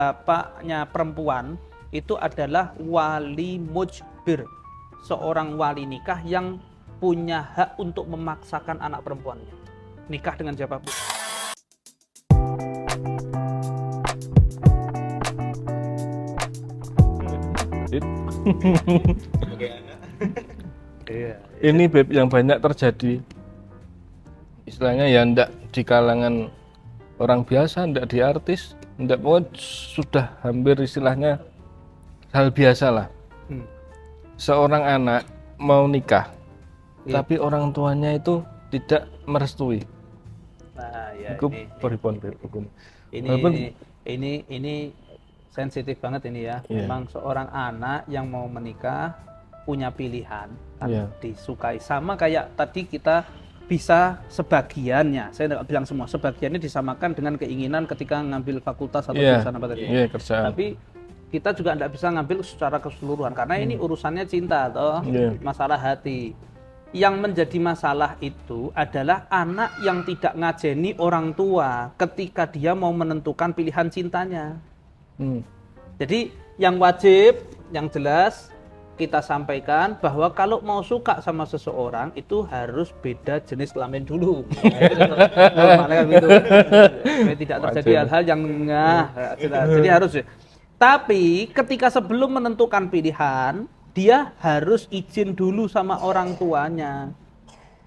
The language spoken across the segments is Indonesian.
bapaknya perempuan itu adalah wali mujbir, seorang wali nikah yang punya hak untuk memaksakan anak perempuannya nikah dengan siapapun. Ini Beb yang banyak terjadi, istilahnya ya ndak di kalangan orang biasa, ndak di artis, ndak mau, sudah hampir istilahnya hal biasa lah. Seorang anak mau nikah, tapi orang tuanya itu tidak merestui. Nah, ya Hukum ini pripun hukum. ini sensitif banget ini ya. Iya. Memang seorang anak yang mau menikah punya pilihan kan, disukai, sama kayak tadi kita bisa sebagiannya, saya tidak bilang semua, sebagiannya disamakan dengan keinginan ketika ngambil fakultas atau jurusan apa tadi. Kerjaan. Tapi kita juga tidak bisa ngambil secara keseluruhan karena ini urusannya cinta atau masalah hati. Yang menjadi masalah itu adalah anak yang tidak ngajeni orang tua ketika dia mau menentukan pilihan cintanya. Jadi yang wajib, yang jelas kita sampaikan bahwa kalau mau suka sama seseorang itu harus beda jenis kelamin dulu. Normalnya gitu. Supaya tidak terjadi hal-hal yang jadi harus. Tapi ketika sebelum menentukan pilihan, dia harus izin dulu sama orang tuanya.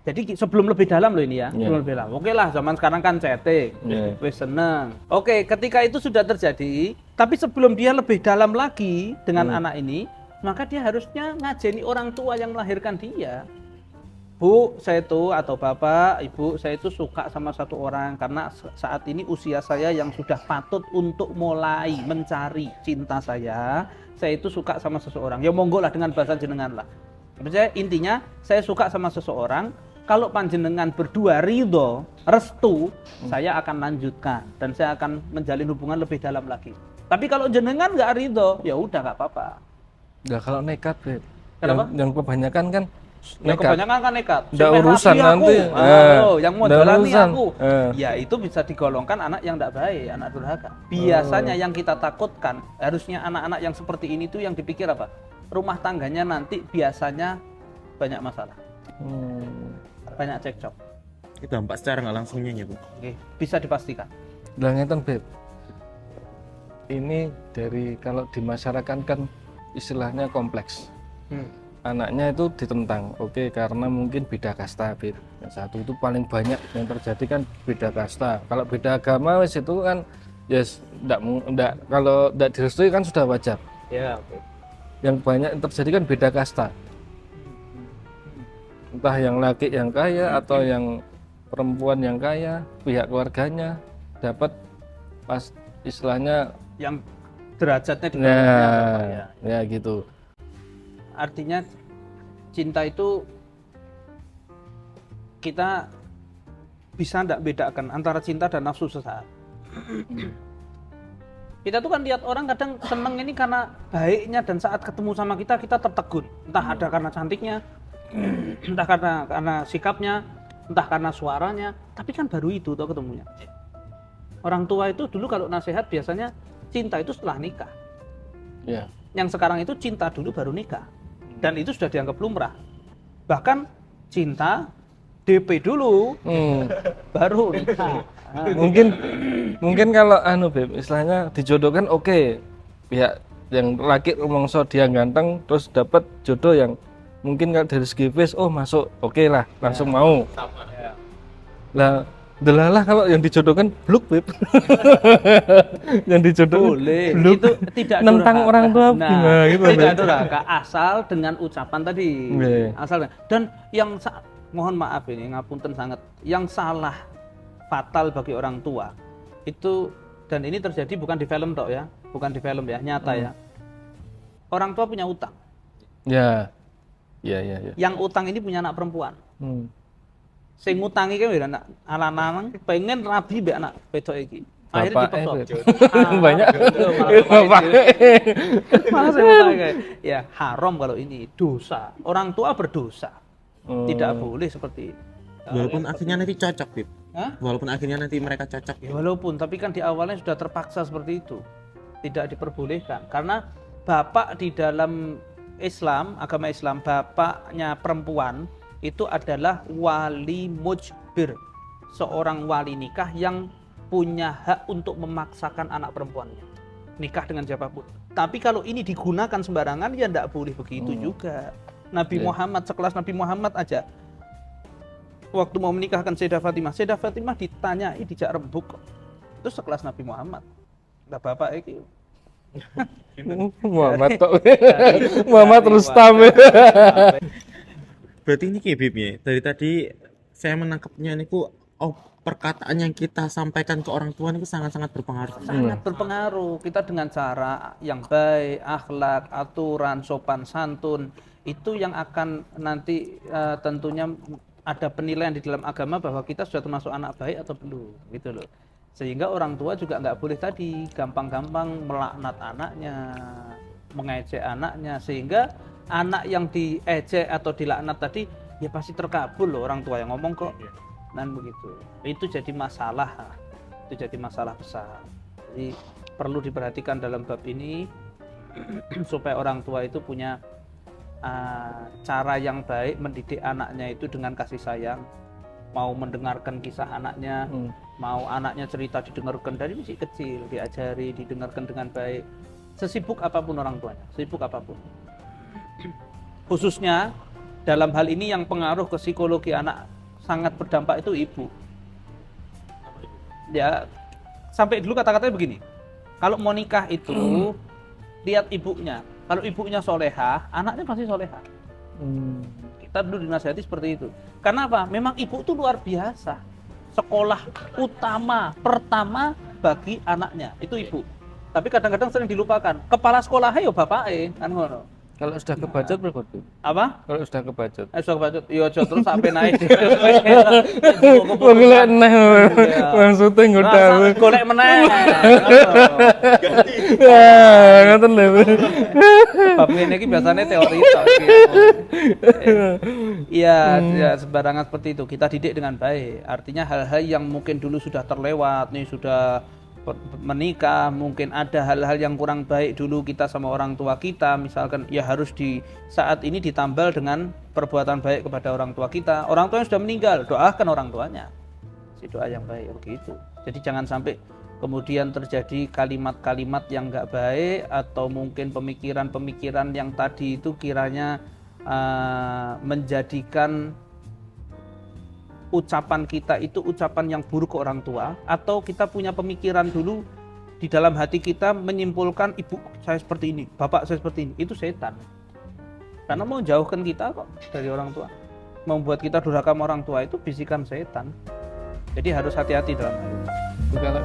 Jadi sebelum lebih dalam loh ini ya, sebelum lebih dalam. Oke lah, zaman sekarang kan chatting, wis seneng. Oke, ketika itu sudah terjadi, tapi sebelum dia lebih dalam lagi dengan anak ini, maka dia harusnya ngajeni orang tua yang melahirkan dia. Bu, saya itu atau bapak, ibu, saya itu suka sama satu orang karena saat ini usia saya yang sudah patut untuk mulai mencari cinta saya itu suka sama seseorang. Ya monggo lah dengan bahasa jenengan lah. Maksudnya intinya saya suka sama seseorang, kalau panjenengan berdua ridho, restu, saya akan lanjutkan dan saya akan menjalin hubungan lebih dalam lagi. Tapi kalau jenengan nggak ridho, ya udah nggak apa-apa. Nah, kalau nekat, Beb. Kenapa? Yang kebanyakan kan Ya, kebanyakan kan nekat. Nggak urusan nanti. Yang mau jalani aku. Ya itu bisa digolongkan anak yang tidak baik, anak durhaka. Biasanya yang kita takutkan, harusnya anak-anak yang seperti ini tuh yang dipikir apa? Rumah tangganya nanti biasanya banyak masalah. Banyak cekcok. Itu dampak secara nggak langsungnya ya, Bu. Oke, bisa dipastikan. Lah ngeten, Beb. Ini dari kalau di masyarakat kan istilahnya kompleks. Anaknya itu ditentang, oke, karena mungkin beda kasta, Beb. Yang satu itu paling banyak yang terjadi kan beda kasta. Kalau beda agama wis itu kan yes, enggak kalau enggak direstui kan sudah wajar. Ya, oke. Yang banyak yang terjadi kan beda kasta. Entah yang laki yang kaya atau yang perempuan yang kaya, pihak keluarganya dapat pas istilahnya yang derajatnya di bawahnya ya gitu. Artinya cinta itu kita bisa tidak bedakan antara cinta dan nafsu sesaat. Kita tuh kan lihat orang kadang seneng ini karena baiknya, dan saat ketemu sama kita tertegun. Entah ada karena cantiknya, entah karena sikapnya, entah karena suaranya. Tapi kan baru itu tuh ketemunya. Orang tua itu dulu kalau nasihat biasanya cinta itu setelah nikah. Yang sekarang itu cinta dulu baru nikah. Dan itu sudah dianggap lumrah. Bahkan cinta DP dulu, baru nikah. Mungkin kalau Beb, istilahnya dijodohkan oke. Pihak yang laki rumongso dia ganteng terus dapat jodoh yang mungkin kalau dari segi face masuk, oke lah, langsung mau. Lah delalah kalau yang dijodohkan bluk, Beb. Yang dijodohkan boleh, bluk. itu tidak nentang durhaka. orang tua gimana gitu, tidak durhaka asal dengan ucapan tadi. Asal dan yang mohon maaf ini ngapunten sangat, yang salah fatal bagi orang tua itu, dan ini terjadi bukan di film tok ya, bukan di film ya, nyata ya. Orang tua punya utang. Ya. Yang utang ini punya anak perempuan. Sing ngutangi kan ya anak lanang pengen rabi mbek anak wedok iki. Akhirnya dipeksa. Banyak. Ya haram kalau ini, dosa. Orang tua berdosa. Tidak boleh seperti itu. Walaupun akhirnya nanti cocok, Bib. Walaupun akhirnya nanti mereka cocok. Ya, walaupun, tapi kan di awalnya sudah terpaksa seperti itu. tidak diperbolehkan. Karena bapak di dalam Islam, agama Islam, bapaknya perempuan itu adalah wali mujbir, seorang wali nikah yang punya hak untuk memaksakan anak perempuannya nikah dengan siapapun. Tapi kalau ini digunakan sembarangan ya tidak boleh begitu juga. Nabi Muhammad, sekelas Nabi Muhammad aja waktu mau menikahkan Sayyidah Fatimah ditanyai dijak rembuk. Itu sekelas Nabi Muhammad. Lah bapak iki Muhammad tok. Muhammad Rustam. Berarti ini kayak Bib ya. Dari tadi saya menangkapnya ini perkataan yang kita sampaikan ke orang tua itu sangat-sangat berpengaruh. Sangat berpengaruh. Kita dengan cara yang baik, akhlak, aturan, sopan santun itu yang akan nanti tentunya ada penilaian di dalam agama bahwa kita sudah termasuk anak baik atau belum, gitu loh. Sehingga orang tua juga nggak boleh tadi gampang-gampang melaknat anaknya, mengejek anaknya, sehingga anak yang diejek atau dilaknat tadi ya pasti terkabul loh orang tua yang ngomong kok. Dan begitu. Itu jadi masalah. Itu jadi masalah besar. Jadi perlu diperhatikan dalam bab ini supaya orang tua itu punya cara yang baik mendidik anaknya itu dengan kasih sayang. Mau mendengarkan kisah anaknya, mau anaknya cerita didengarkan dari masih kecil, diajari, didengarkan dengan baik. Sesibuk apapun orang tuanya, sibuk apapun. Khususnya dalam hal ini yang pengaruh ke psikologi anak sangat berdampak itu ibu. Ya, sampai dulu kata-katanya begini. Kalau mau nikah itu lihat ibunya. Kalau ibunya solehah, anaknya pasti solehah. Kita dulu dinasihati seperti itu. Karena apa? Memang ibu itu luar biasa. Sekolah utama pertama bagi anaknya itu ibu. Tapi kadang-kadang sering dilupakan. Kepala sekolahnya ya bapaknya, kan ngono. Kalau sudah kebacut berapa tuh? Apa? Kalau sudah kebacut. Sudah kebacut. Iya, terus sampai naik. Golek neh. Wong syuting udah. Golek meneh. Ya, ngoten lho. Bab ngene iki biasanya teori tok. Iya, ya sembarangan seperti itu. Kita didik dengan baik. Artinya hal-hal yang mungkin dulu sudah terlewat, nih sudah menikah, mungkin ada hal-hal yang kurang baik dulu kita sama orang tua kita, misalkan ya harus di saat ini ditambal dengan perbuatan baik kepada orang tua kita. Orang tua yang sudah meninggal, doakan orang tuanya, si doa yang baik begitu. Jadi jangan sampai kemudian terjadi kalimat-kalimat yang enggak baik atau mungkin pemikiran-pemikiran yang tadi itu kiranya menjadikan ucapan kita itu ucapan yang buruk ke orang tua, atau kita punya pemikiran dulu di dalam hati kita menyimpulkan ibu saya seperti ini, bapak saya seperti ini, itu setan. Karena mau jauhkan kita kok dari orang tua, membuat kita durhaka sama orang tua itu bisikan setan. Jadi harus hati-hati dalam hal itu. Kalau